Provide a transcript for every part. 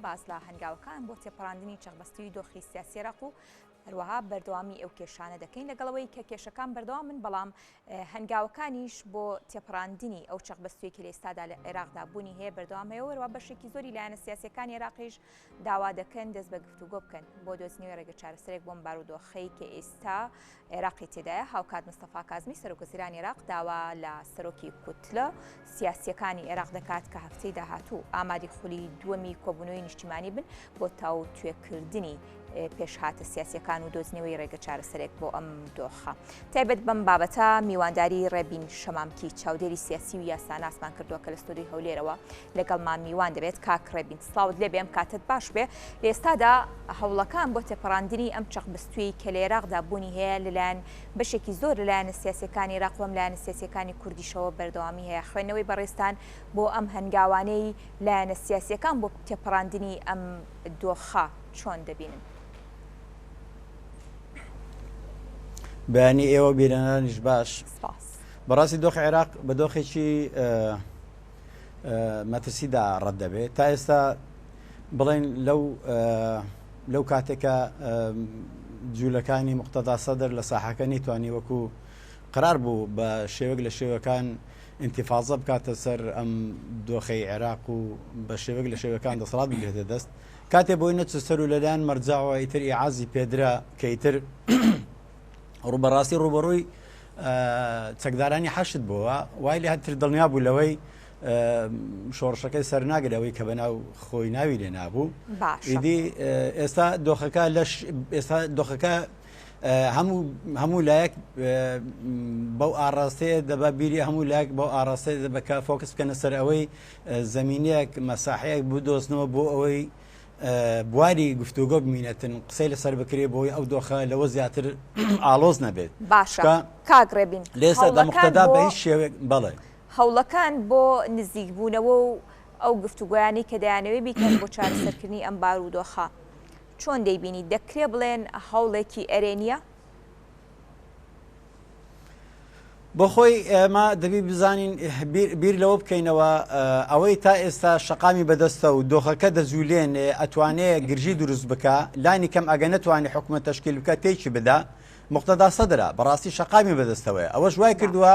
باز لە هەنگاوەکان بۆ تێپەڕاندنی چەقبەستیی دۆخی سیاسی عێراق و هەروەها بەردەوامی ئەو کێشانە دەکەین لەگەڵەوەی کە کێشەکان بەردەوامن بەڵام هەنگاوەکانیش بۆ تێپەڕاندنی ئەو چەقبەستیەکی لە ئێستادا لە عێراقدا بوونی هەیە بەردەوامەوە وەروە بەشێکی زۆری لایەنە سیاسیەکانی عێراقیش داوا دەکەن دەست بە گفتوگۆ بکەن بۆ دۆزینەوەی ڕێگە چارەسەرێک بۆم بارودۆخەی کە ئێستا عێراقی تێدایە. هاوکات مستەفا کازمی سەرۆکوەزیرانی عێراق داوا لە سەرۆکی کوتلە سیاسیەکانی عێراق دەکات کە هەفتەی داهاتوو ئامادەی خولی دووەمی کۆبوونەوەی نیشتیمانی بن بۆ تاو توێکردنی پێشهاتە سیاسیەکان و دۆزینەوەی ڕێگە چارەسەرێک بۆ ئەم دۆخە. تایبەت بەم بابەتە میوانداری ڕێبین شەمامکی چاودێری سیاسی و یاساناسمان کردووە کە لە ستۆدیۆی هەولێرەوە لەگەڵمان میوان دەبێت. کاک ڕێبین سڵاوت لێ بێم کاتت باش بێ. لە ئێستادا هەوڵەکان بۆ تێپەڕاندنی ئەم چەقبەستووی کە لە عێراقدا بوونی هەیە لەلایەن بەشێکی زۆر لەلایەنە سیاسیەکانی عێراق و لایەنە سیاسیەکانی کوردیشەوە بەردەوامی هەیە. خوێندنەوەی بەڕێستان بۆ ئەم هەنگاوانەی لایەنە سیاسیەکان بۆ تێپەڕاندنی ئەم دۆخە چۆن دەبینن؟ بەیانی ئێوە بیرەنانیش باش. بەڕاستی دۆخی عێراق بە دۆخێکی مەترسیدا ڕەت دەبێت. تا ئێستا بڵێن لەو کاتێکە جوولەکانی مقتەدا سەدر لە ساحەکە نەیتوانی وەکو قرار بوو بە شێوەک لە شێوەکان ئینتیفاضە بکاتە سەر ئەم دۆخەی عێراق و بە شێوەک لە شێوەکان دەسەڵات بگرێتە دەست. کاتێ بۆی نەچ سەر و لەلایەن مەرجاوە ئیتر ئیعازی پێدرا کە ئیتر ڕوبەڕاستی ڕوبەڕووی چەکدارانی حەشت بووە وای لێ هەتر دڵنیا بوو لەوەی شۆڕشەکەی سەرناگرەوەی کە بەناو خۆی ناوی لێ نابوو. ئیدی ئێستا دۆخەکە هەموو لایەک بەو ئاڕاستەیە دەبا بیری هەموو لایەک بەو ئاڕاستەیە دەبکە فۆکس بکەنە سەر ئەوەی زەمینەیەک مەساحەیەک بودۆزنەوە بۆ ئەوەی بواری گفتوگۆ بمینەتن قسەی لەسەر بکرێ بۆی ئەو دۆخە لەوە زیاتر ئالۆز نەبێت. باشە کاک ڕێبین لێستا دەمقتەدا بە هیچ شێوێک بەڵێ هەوڵەکان بۆ نزیکبوونەوە و ئەو گفتوگویانی کە دەیانەوەی بیکەن بۆ چارەسەرکردنی ئەم بارودۆخە چۆن دەیبینی؟ دەکرێ بڵێن هەوڵێکی ئەرێنیە؟ بۆ خۆی ئێمە دەبی بزانین بیر لەوە بکەینەوە ئەوەی تا ئێستا شەقامی بەدەستە و دۆخەکە دەزولێنێ ئەتوانێت گرژی دروست بکە لانی کەم ئەگە نەتوانێت حکومەت تەشکیل بکە تێکی بدا مقتەدا سەدرا بەڕاستی شەقامی بەدەستەوەی ئەوەش وای کردووە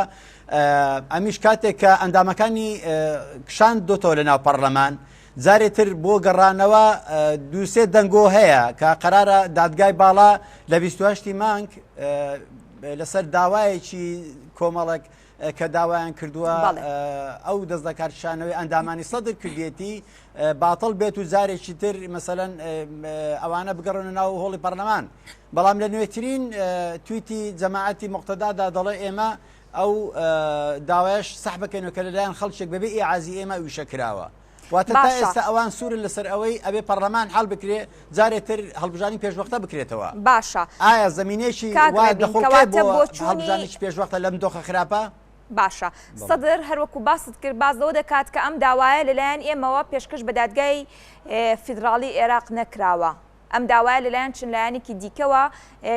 ئەمیش کاتێک کە ئەندامەکانی کشان دۆتەوە لە ناو پەرلەمان جارێتر بۆ گەڕانەوە دووسێ دەنگۆ هەیە کە قەرارە دادگای باڵا لە 28 مانگ لەسەر داوایەکی کۆمەڵک کە داوایان کردووە ئەو دەستدەکارشانەوەی ئەندامانی سەدر کردێتی باتڵ بێت و جارێکی تر مەسەلەن ئەوانە بگەڕن ناو هۆڵی پەرلەمان. بەڵام لە نوێترین تویتی جەماعەتی مقتەدادا دەڵێ ئێمە ئەو داوایش سەح بکەینەوە کە لەلایەن خەڵکێک بەبێ ئیعازی ئێمە ویشە کراوە. واتە تا ئێستا ئەوان سوورن لەسەر ئەوەی ئەبێ پەرلەمان حەڵ بکرێ جارێتتر هەڵبژانی پێشوەختە بکرێتەوە. باشە ئایا زمینێکی وا دەخۆڵکات بۆ هەڵبژانێکی پێشوەختە لەم دۆخە خراپە؟ باشە سەدر هەروەکو باست کرد بازەوە دەکات کە ئەم داوایە لەلایەن ئێمەوە پێشکەش بە دادگای فیدراڵی عێراق نەکراوە. ئەم داوایە لەلایەن چنلایەنێکی دیکەوە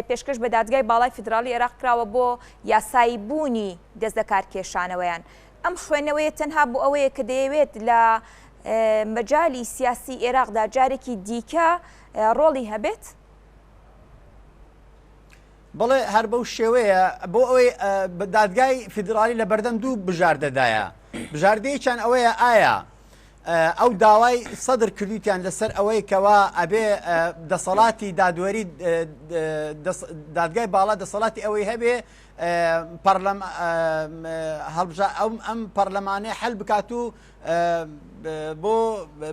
پێشکەش بە دادگای باڵای فیدراڵی عێراق کراوە بۆ یاسایی بوونی دەستدەکار کێشانەوەیان. ئەم خوێنەوەی تەنها بۆ ئەوەیە کە دەیەوێت لە مەجای سیاسی عێراقدا جارێکی دیکە ڕۆڵی هەبێت؟ بڵێ هەر بەو شێوەیە بۆ ئەوەی دادگای فیدرالی لە بەردەم دوو بژاردەدایە. بژاردەیەکیان ئەوەیە ئایا ئەو داوای سەدر کردویان لەسەر ئەوەی کەوا ئەبێ دەسەڵاتی دادوەری دادگای باڵا دەسەڵاتی ئەوەی هەبێ ئەم پەرلەمانەی هەل بکات و بۆ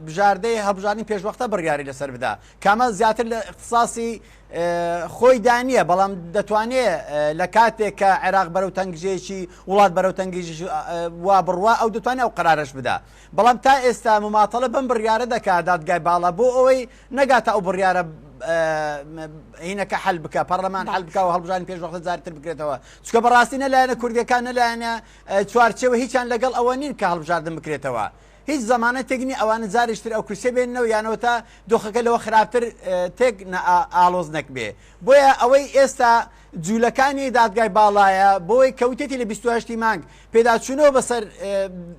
بژاردەی هەڵبژارنی پێشوەختە بڕیاری لەسەر بدا. کامە زیاتر لە اختصاسی خۆی دانیە بەڵام دەتوانێت لە کاتێک کە عێراق بەرەو تەنگژەیەکی وڵات بەرەو تەنگیژ وا بڕوا ئەو دەتوانێت ئەو قرارش بدا. بەڵام تا ئێستا مماتەڵە بەم بڕیارە دەکات دادگای باڵا بۆ ئەوەی نەگاتە ئەو بڕیارە هینەکە حەل بکە پەرلەمان حەل بکە و هەڵبژانی پێشوەختە جارتر بکرێتەوە. چکە بەڕاستی نەلایەنە کوردیەکان نەلایەنە چوارچێوە هیچیان لەگەڵ ئەوە نین کە هەڵبژاردن بکرێتەوە. هیچ زمانەتێکنی ئەوانە جارشتر ئەو کورسێ بێنەوە یانەوە تا دۆخەکە لەوە خراپتر تێک ئالۆز نەکبێ بۆیە ئەوەی ئێستا جوولەکانی دادگای باڵایە بۆی کەوتێتی لە 28 مانگ پێداچوونەوە بەسەر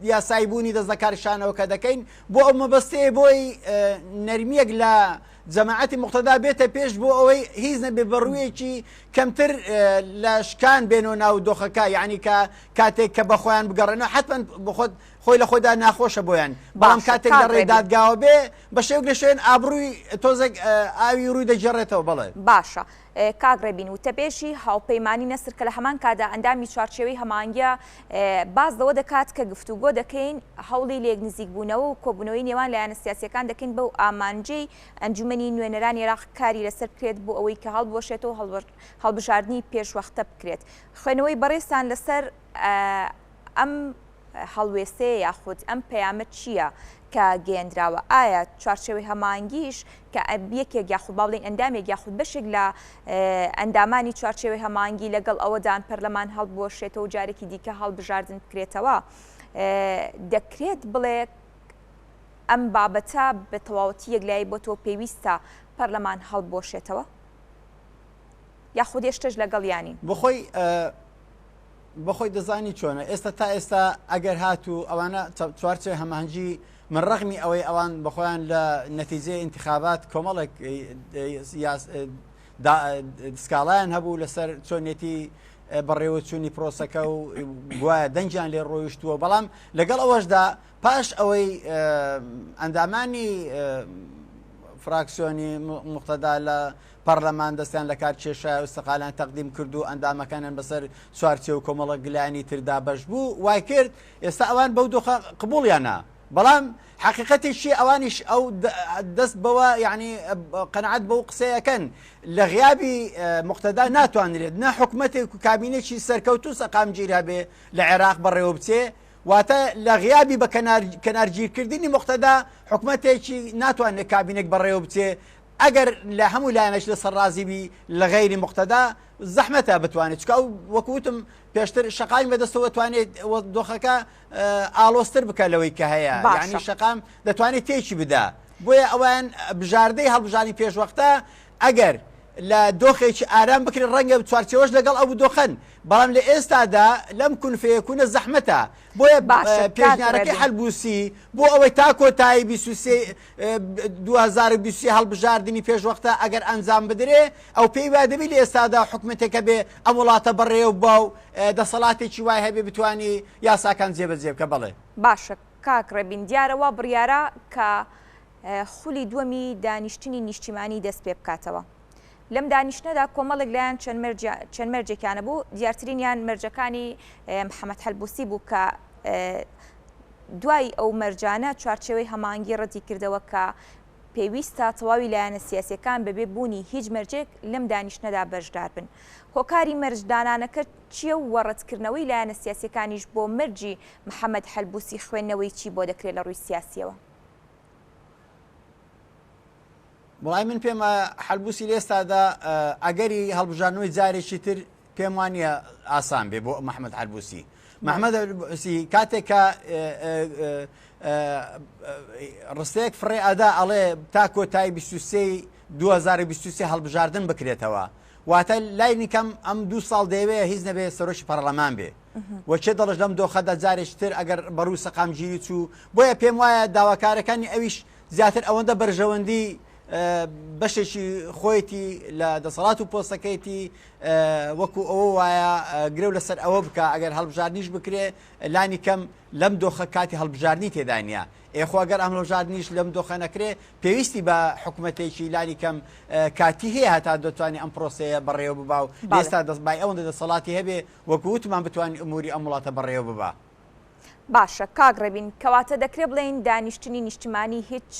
یاسایبوونی دەستەکارشانەوە کە دەکەین بۆ ئەو مەبەستەیە بۆی نەرمیەک لە جەماعەتی مقتەدا بێتە پێش بۆ ئەوەی هیچ نەبێ بەڕوویەکی کەمتر لە شکان بێنەوە ناو دۆخەکە یعنی کە کاتێک کە بە خۆیان بگەڕێنەوە حتمما بخۆت خۆی لە خۆیدا ناخۆشە بۆیان بەڵام کاتێک لە ڕێدادگاوە بێ بە شێوک لە شوێن ئابرووی تۆزێک ئاوی ڕووی دەجێڕێتەوە بڵێ باشە کاگڕێبین و تەپێشی هاوپەیمانی نەسر کە لە هەمان کادا ئەندامی چوارچێوەی هەمانگیە باز دەوە دەکات کە گفتوگۆ دەکەین هەوڵی لێک نزیک بوونەوە و کۆبوونەوەی نێوان لایەنە سیاسیەکان دەکەین بەو ئامانجەی ئەنجومەنی نوێنەرانی عێراق کاری لەسەر بکرێت بۆ ئەوەی کە هەڵبوەشێتەوە هەڵبژاردننی پێشوەختە بکرێت خوێنەوەی بەڕێستان لەسەر ئەم هەڵوێستەیە یاخود ئەم پەیامەت چییە کە گەیەندراوە ئایا چوارچێوەی هەمانگیش کە یەکێک یاخود باڵین ئەندامێک یاخود بەشێک لە ئەندامانی چوارچێوەی هەمانگی لەگەڵ ئەوەدان پەرلەمان هەڵبوەشێتەوە و جارێکی دیکە هەڵبژاردن بکرێتەوە دەکرێت بڵێ ئەم بابەتە بە تەواوەتی یەکلایی بۆ تۆ پێویستە پەرلەمان هەڵبوەشێتەوە یاخود هێشتەش لەگەڵیانی بەخۆی دەزانی چۆنە ئێستا تا ئێستا ئەگەر هاتوو ئەوانە چوارچێ هەمانجی من ڕەخمی ئەوەی ئەوان بەخۆیان لە نەتیجەی انتخابات کۆمەڵێک سکاڵایان هەبوو لەسەر چۆنێتی بەڕێوەچوونی پرۆسەکە و گوایە دەنجیان لێ ڕۆیشتووە بەڵام لەگەڵ ئەوەشدا پاش ئەوەی ئەندامانی فراکسیۆنی مقتەدا لە پەرلەمان دەستیان لە کار کێشە و سەقالان تەقدیم کرد و ئەندامەکانیان بەسەر چوارچێ و کۆمەڵە گلانی تردا بەش بوو وای کرد ئێستا ئەوان بەو دۆخە قبوڵیانە بەڵام حقیقەتێکی ئەوانیش ئەو دەست بەوە یعنی قەنەعەت بەو قسەیەکەن لە غیابی مقتەدا ناتوانرێت نە حکومەتێک و کابینێکی سەرکەوتو سەقامگیرا بێ لە عێراق بەڕێوە بچێ واتە لە غیابی بە کەنارگیرکردنی مقتەدا حکومەتێکی ناتوانێت کابینێک بەڕێوە بچێ ئەگەر لە هەموو لایەنەش لە سەرڕازیبی لە غەیری مقتەدا زەحمەتە بتوانێت چکە وەکوتم پێشتر شەقامی بەدەستەوە دەتوانێت دۆخەکە ئالۆستر بکە لەوەی کە هەیە یعنی شەقام دەتوانێت تێکی بدا بۆیە ئەوان بژاردەی هەڵبژانی پێشوەختە ئەگەر لە دۆخێکی ئارام بکرێت ڕەنگە چوارچێوەش لەگەڵ ئەو دۆخەن بەڵام لە ئێستادا لەم کونفەیەکوونە زەحمەتە بۆیە پێشنیارەکەی هەڵبووسی بۆ ئەوەی تا کۆتایی 2023 هەڵبژاردننی پێشوەختە ئەگەر ئەنجام بدرێ ئەو پێی وا دەبی لە ئێستادا حکومەتێکە بێ ئەم وڵاتە بەڕێوە باو دەسەڵاتێکی وای هەبێ بتوانی یاساکان جێبەجێ بکە بڵێ باشە کاکڕێبین دیارەوە بڕیارە کە خولی دووەمی دانیشتنی نیشتیمانی دەست پێ بکاتەوە لەم دانیشتنەدا کۆمەڵێک لایەن چەند مەرجێکیانە بوو دیارترینیان مەرجەکانی محەممەد هەلبووسی بوو کە دوای ئەو مەرجانە چوارچێوەی هەمانگی ڕەتی کردەوە کە پێویستە تەواوی لایەنە سیاسیەکان بەبێ بوونی هیچ مەرجێک لەم دانیشتنەدا بەشدار بن هۆکاری مەرجدانانەکە چییە و وەڕەتکردنەوەی لایەنە سیاسیەکانیش بۆ مەرجی محەممەد هەلبووسی خوێندنەوەی چی بۆ دەکرێت لە ڕووی سیاسیەوە وڵای من پێمە هەلبووسی لێستادا ئەگەری هەڵبژاردنەوەی جارێکی تر پێم وانە ئاسان بێ بۆ محەممەد هەلبووسی محەممەد هەلبووسی کاتێکە ڕستەیەک فڕێ ئەدا ئەڵێ تا کۆتایی 2023 هەڵبژاردن بکرێتەوە واتە لای نکەم ئەم 2 ساڵ دەیەوێ هیچ نەبێ سەرۆکی پەرلەمان بێ وەچێ دەڵش لەم دۆخەدا جارێکی تر ئەگەر بەڕوو سەقامگیری چوو بۆیە پێم وایە داواکارەکانی ئەویش زیاتر ئەوەندە بەرژەوەندی بەشێکی خۆیەتی لە دەسەڵات و پۆستەکەیەتی وەکو ئەوە وایە گرێ لەسەر ئەوە بکە ئەگەر هەڵبژاردنیش بکرێ لانی کەم لەم دۆخە کاتی هەڵبژاردننی تێدانە ئێخواگەر ئەم هەڵبژاردنیش لەم دۆخە نەکرێ پێویستی بە حکوومەتێکی لانی کەم کاتی هەیە هەتا دەتوانانی ئەم پرۆسەیە بەڕێوە ببا و ئێستا دەستبای ئەوەندە دەسەڵاتی هەبێ وەکووتمان بتوانانی ئەموری ئەم وڵاتە بەڕێوە ببا باشە کاگڕێبین کەواتە دەکرێت بڵێن دانیشتنی نیشتیمانی هیچ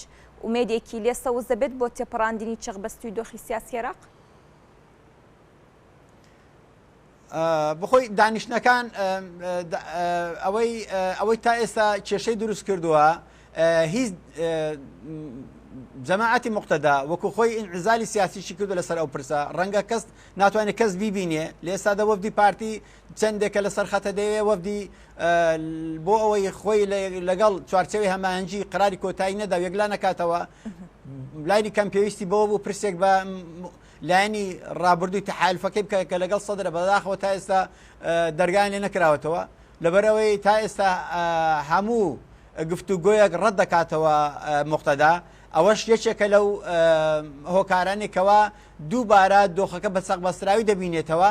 ومێدێکی لێ سەوز دەبێت بۆ تێپەڕاندنی چەقبەستوی دۆخی سیاسی عێراق بخۆی دانیشتنەکان ئەوەی تا ئێستا کێشەی دروست کردووە هیچ جەماعەتی مقتەدا وەکو خۆی ئینعزالی سیاسیشی کردو لەسەر ئەو پرسە ڕەنگە کەس ناتوانێت کەس بیبینێ لە ئێستادا وەفدی پارتی چەندێکە لەسەر خەتە دەوێ وەفدی بۆ ئەوەی خۆی لەگەڵ چوارچەوەی هەماهەنگی قراری کۆتایی نەدا یەکلا نەکاتەوە لایانی کەم پێویستی بەوە بوو پرسێک بە لایانی ڕابردووی تەحالفەکەی بکە کە لەگەڵ سەدرە بەداخەوە تا ئێستا دەرگایان لێ نەکراوەتەوە لەبەرەوەی تا ئێستا هەموو گفتوگۆیەک ڕەت دەکاتەوە مقتەدا ئەوەش یەکێکە لەو هۆکارانێکەوە دووبارە دۆخەکە بە چەق بەستراوی دەبینێتەوە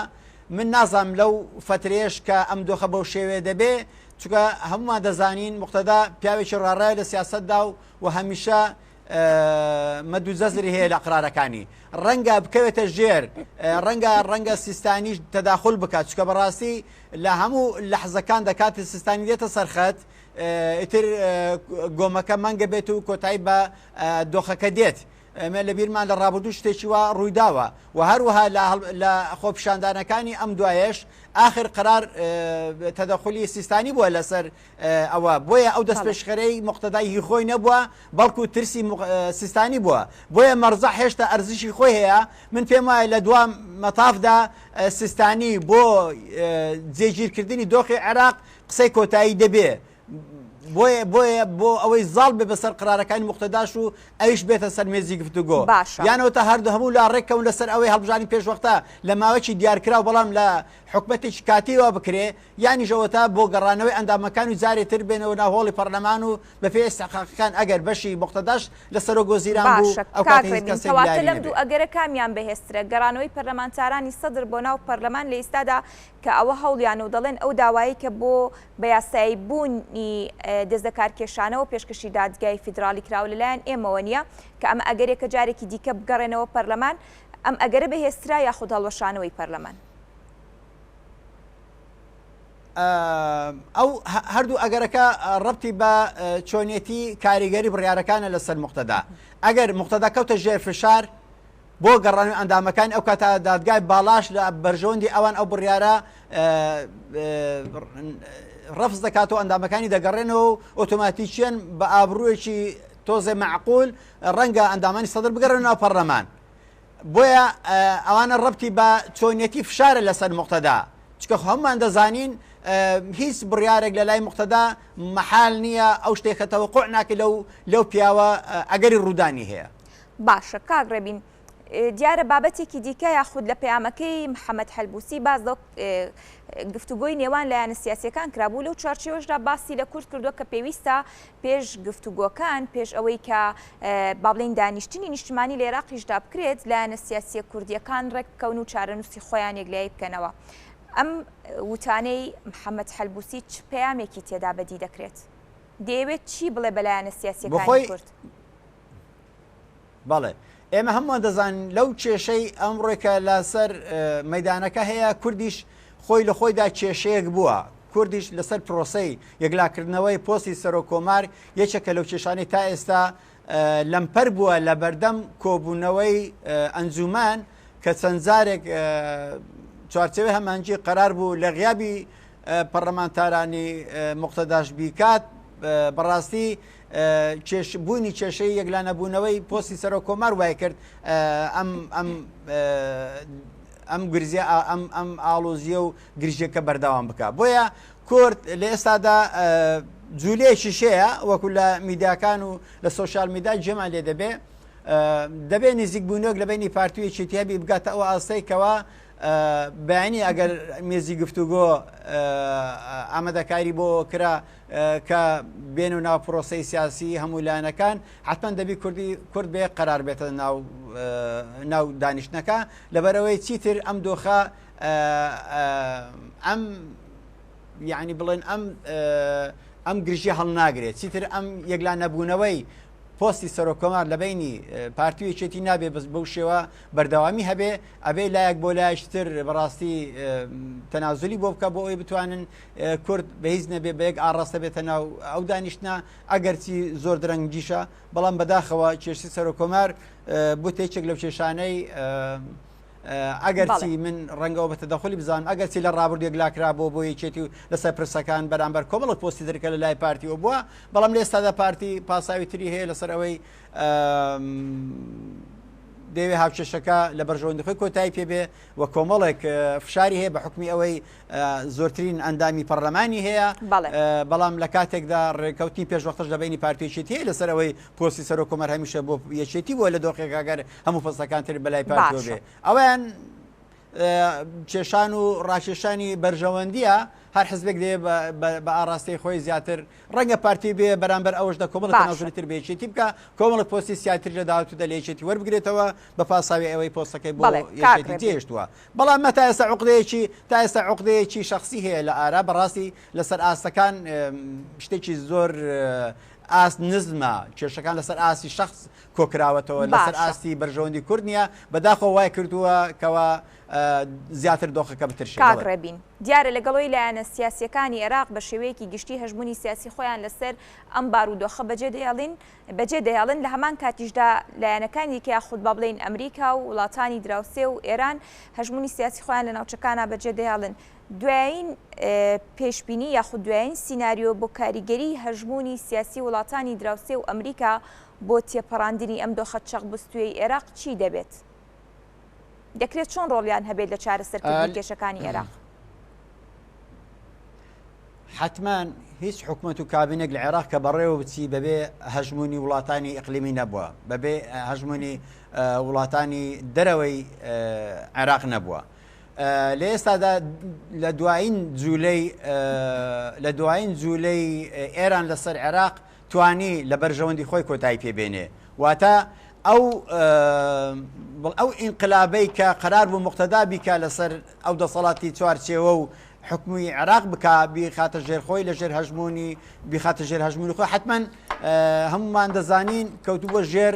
من نازانم لەو فترێش کە ئەم دۆخە بەو شێوێ دەبێ چونکە هەمومان دەزانین مقتەدا پیاوێکی ڕاڕای لە سیاسەتدا و هەمیشە مەدووجەزری هەیە لە قرارەکانی ڕەنگە بکەوێتە ژێر ڕەنگە سیستانیش تەداخل بکات چکە بەڕاستی لە هەموو لەحزەکان دەکات سیستانی دێتە سەرخەت ئیتر گۆمەکە مانگە بێت و کۆتایی بە دۆخەکە دێت ئەمە لە بیرمان لە ڕابردوو شتێکی وا ڕوویداوە و هەروەها لە خۆپیشاندانەکانی ئەم دوایەش آخر قرار تەدەخلی سیستانی بووە لەسەر ئەوە بۆیە ئەو دەستپێشخەرەی مقتەدای هی خۆی نەبووە بەڵکو ترسی سیستانی بووە بۆیە مەرزە هێشتا ئەرزشی خۆی هەیە من پێم وایە لە دوام مەتافدا سیستانی بۆ جێگیرکردنی دۆخی عێراق قسەی کۆتایی دەبێ بۆ ئەوەی زاڵ بێ بەسەر قرارەکانی مقتەداش و ئەویش بێتە سەر مێزی گفتوگۆ یانەوە هەردوو هەموو لا ڕێککەون لەسەر ئەوەی هەڵبژانی پێشوەختە لە ماوەی دیارکرا و بەڵام لە حکومەتێکی کاتیەوە بکرێ یانیژەوەتا بۆ گەڕانەوەی ئەندامەکان و جارێتر بێنەوە ناوهۆڵی پەرلەمان و بە پێ ئێستاقاقەکان ئەگەر بەشی مقتەداش لەسەر گۆزیران بوو ئەو کاتەواتە لەم دوو ئەگەرە کامیان بەهێسترە گەڕانەوەی پەرلەمانتارانی سەدر بۆ ناو پەرلەمان لە ئێستادا کە ئەوە هەوڵیان و دەڵێن ئەو داوایی کە بۆ بە یاسایی بوونی دەستەکارکێشانەوە پێشکەشی دادگای فیدرالی کراوە لەلایەن ئێمەوە نیە کە ئەمە ئەگەرێکە جارێکی دیکە بگەڕێنەوە پەرلەمان ئەم ئەگەرە بەهێسترا یاخود هەڵوەشانەوەی پەرلەمان ئەو هەردوو ئەگەرەکە ڕەبتی بە چۆنیەتی کاریگەری بڕیارەکانە لەسەر مقتەدا ئەگەر مقتەدا کەوتە ژێر فشار بۆ گەڕانەوەی ئەندامەکان ئەو کاتە دادگای باڵاش لە بەرژەوەندی ئەوان ئەو بڕیارە ڕەفز دەکاتەوە ئەندامەکانی دەگەڕێنەوە و ئۆتۆماتیکیان بە ئابروویەکی تۆزێ معقول ڕەنگە ئەندامانی سەدر بگەڕێن ناو پەرلەمان بۆیە ئەوانە ڕەبتی بە چۆنیەتی فشارە لەسەر مقتەدا چکە هەمومان دەزانین هیچ بڕیارێک لە لای مقتەدا مەحال نییە ئەو شتێکە تەوەقوع ناکە لەو پیاوە ئەگەری ڕوودانی هەیە باشە کاگڕێبین دیارە بابەتێکی دیکە یاخود لە پەیامەکەی محەممەد حەلبوسی باز گفتوگۆی نێوان لایەنە سیاسیەکان کرابوو لەو چارچێوەشدا باسی لە کورد کردووە کە پێویستە پێش گفتوگۆکان پێش ئەوەی کە با بڵێن دانیشتنی نیشتمانی لە عێراقیشدا بکرێت لایەنە سیاسی کوردیەکان ڕێککەون و چارەنووسی خۆیان یەکلایی بکەنەوە ئەم وتانەی محەممەد حەلبوسی چ پەیامێکی تێدا بەدی دەکرێت دەیەوێت چی بڵێ بە لایەنە سیاسیەکانی کورد بەڵێ ئێمە هەمووان دەزانین لەو کێشەی ئەمڕێکە لەسەر مەدانەکە هەیە کوردیش خۆی لە خۆیدا کێشەیەک بووە کوردیش لەسەر پرۆسەی یەکلاکردنەوەی پۆستی سەرۆکۆمار یەکێکە لەو کێشانەی تا ئێستا لەمپەر بووە لە بەردەم کۆبوونەوەی ئەنجومان کە چەند جارێک چوارچێوەی هەمانجی قەرار بوو لە غیابی پەرلەمانتارانی مقتەداش بیکات بەڕاستی بوونی کێشەی یەکلانەبوونەوەی پۆستی سەرۆکۆمار وای کرد ئەم گرزیە ئەم ئاڵۆزیە و گرژەکە بەردەوام بکە بۆیە کورد لە ئێستادا جوولەیەکی شەیە وەکو لە میدیاکان و لە سۆشال میدیا جێمان لێ دەبێت نزیک بوونەوەک لە بینی پارتویەکی تیابی بگاتە ئەو ئاستەیکەوە بەیانی ئەگەر مێزی گفتوگۆ ئامادەکاری بۆ کرا کە بێن و ناو پرۆسەی سیاسی هەموو لایەنەکان حتمما دەبی کورد بێ قەرار بێتە ناو دانیشتنەکە لەبەرەوەی چیتر ئەم دۆخە ئەم یعنی بڵێن ئەم گرژی هەڵناگرێت چیتر ئەم یەکلان نەبوونەوەی پۆستی سەرۆکۆمار لە بینی پارتویەکێتی نابێ بەس بەو شێوە بەردەوامی هەبێ ئەبێ لایەک بۆ لایشتر بەڕاستی تەنازلی بۆ بکە بۆ ئەوی بتوانن کورد بە هیچ نەبێ بە یەک ئاڕاستە بێتە ناو ئەو دانیشتە ئەگەرچی زۆر درەنگیشە بەڵام بەداخەوە کێشی سەرۆکۆمار بۆ تێکێک لەو کێشانەی ئەگەرچی من ڕەنگەوە بە تەدەخلی بزانم ئەگەرچی لە ڕابردێک لاکرابەوە بۆ یەکێتی و لەسەر پرسەکان بەرامبەر کۆمەڵک پۆستی دەرکە لە لای پارتیەوە بووە بەڵام لە ئێستادا پارتی پاساوی تری هەیە لەسەر ئەوەی دەوێ هاوچێشەکە لە بەرژەوەندەخۆی کۆتایی پێبێ و کۆمەڵێک فشاری هەیە بە حکمی ئەوەی زۆرترین ئەندامی پەرلەمانی هەیە بەڵام لە کاتێکدا ڕێککەوتی پێشوەختش لەبینی پارتیێکی هەیە لەسەر ئەوەی پۆستی سەر و کۆمەر هەمیشە بۆ یەکێتی بووە لە دۆخێکاگەر هەموو پۆستەکانتر بەلای پارتیۆ بێ ئەویان کێشان و ڕاکێشانی بەرژەوەندیە هەر حزبێک دێ بە ئاراستی خۆی زیاتر ڕەنگە پارتی بێ بەرامبەر ئەوەش دە کۆمەڵ ناوژتر بێچێتی بکە کۆمەڵک پۆستی سیاتر لە داوت دە لێچێتی وەربگرێتەوە بە پاساوی ئەوەی پۆستەکەی بۆ یەکێتی تێشتووە بەڵام مە تا ئێستا عوقدەیەکی شخصی هەیە لە ئارا بەڕاستی لەسەر ئاستەکان شتێکی زۆر ئاست نزمە کێشەکان لەسەر ئاسی شخص کۆکراوەتەوە لەسەر ئاستی بەرژەوەندی کورد نیە بەداخۆ وای کردووە کەەوە زیاتر دۆخەکە بترشێت کاکڕێبین دیارە لەگەڵەوەی لایەنە سیاسیەکانی عێراق بە شێوەیەکی گشتی هەژمونی سیاسی خۆیان لەسەر ئەم بارودۆخە بەجێ دەیاڵن لە هەمان کاتیشدا لایەنەکانی دیکە خود با بڵێن ئەمریکا و وڵاتانی دراوسێ و ئێران هەژمونی سیاسی خۆیان لە ناوچەکانە بەجێ دەیاڵن دوایین پێشبینی یاخود دوایین سیناریۆ بۆ کاریگەری هەژمونی سیاسی وڵاتانی دراوسێ و ئەمریکا بۆ تێپەڕاندنی ئەم دۆخە چەقبستووی عێراق چی دەبێت؟ دەکرێت چۆن ڕۆڵیان هەبێت لە چارەسەرکردنی کێشەکانی عێراق؟ حتما هیچ حکومەت و کابینێک لە عێراق کە بەڕێوە بچی بەبێ هەژمونی وڵاتانی ئیقلیمی نەبووە بەبێ هەژمونی وڵاتانی دەرەوەی عێراق نەبووە لە ئێستادا لە دوایین جوولەی ئێران لەسەر عێراق توانی لە بەرژەوەندی خۆی کۆتایی پێبێنێ واتە ئەو ئینقلابەی کە قرار بوو مقتەدا بیکە لەسەر ئەو دەسەڵاتی چوارچێوە و حکومی عێراق بکە بیخاتە ژێرخۆی لە ژێر هەژمونی بیخاتە ژێر هەژمونی خۆی حتمما هەمومان دەزانین کەوتوبووە ژێر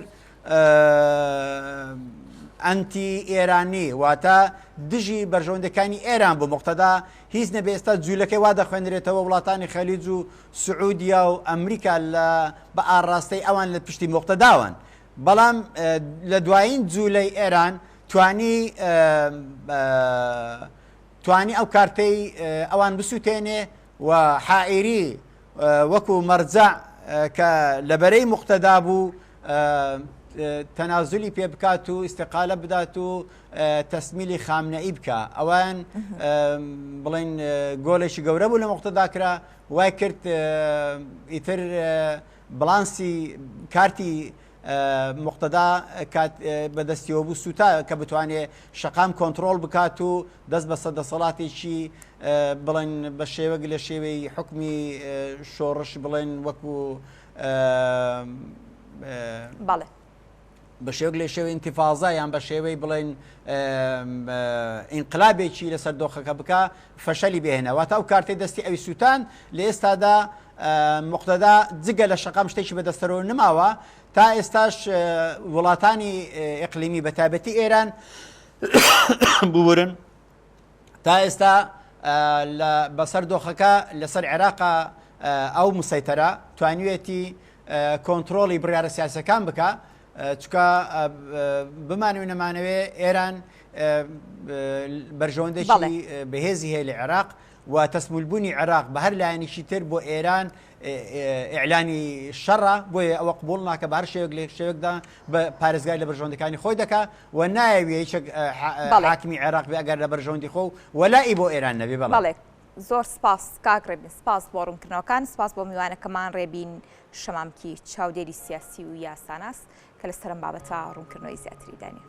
ئەنتی ئێرانی واتە دژی بەرژەوەندەکانی ئێران بۆ مقتەدا هیچ نەبێ ئێستا جوولەکەی وا دەخوێنرێتەوە وڵاتانی خەلیج و سعودیا و ئەمریکا بە ئاڕاستەی ئەوان لە پشتی مقتەداون بەڵام لە دوایین جوولەی ئێران توانی ئەو کارتەی ئەوان بسووتێنێ و حائیری وەکو مەرجع کە لەبەرەی مقتەدا بوو تەنازلی پێ بکات و ئیستیقالە بدات و تەسمیلی خامنەئی بکە ئەوان بڵێن گۆلێکی گەورە بوو لە مقتەداکرا وای کرد ئیتر بڵانسی کارتی مقتەدا بەدەستیەوە بوو سوتا کە بتوانێت شەقام کۆنتترۆل بکات و دەست بە سەدەسەڵاتێکی بڵێن بە شێوەک لە شێوەی حکمی شۆڕش بڵێن وەکو بەڵێ بە شێوەک لە شێوەی ئینتیفاازە یان بە شێوەی بڵێن ئینقلابێکی لەسەر دۆخەکە بکە فەشەلی بهێنەوە تا ئەو کارتی دەستی ئەوی سووتان لە ئێستادا مقتەدا جگە لە شەقام شتێکی بەدەستەرەوە نماوە تا ئێستاش وڵاتانی ئیقلیمی بەتایبەتی ئێران بورن تا ئێستا بەسەر دۆخەکە لەسەر عێراقا ئەو مسەیتەرە توانیوێتی کۆنتترۆڵی بڕیارە سیاسەکان بکە چکە بمانوی نەمانەوێ ئێران بەرژەوەندێکی بەهێزی هەیە لە عێراق و تەسمولبوونی عێراق بە هەر لایەنێکی تر بۆ ئێران ئیعلانی شەڕە بۆیە ئەوە قبول ناکە بە هەر شێوەک لە شێوەکدا بە پارێزگای لە بەرژەوەندەکانی خۆی دەکات و نایەوێ هیچ حاکمی عێراق بێ ئەگەر لە بەرژەوەندی خۆ وەلای بۆ ئێران نەبێ بەڵێ زۆر سپاس کاکڕێبین سپاس بۆ ڕوونکردنەوەکان سپاس بۆ میوانەکەمان ڕێبین شەمامکی چاودێری سیاسی و یاساناس کە لەسەرم بابەتە ڕوونکردنەوەی زیاتری دانیە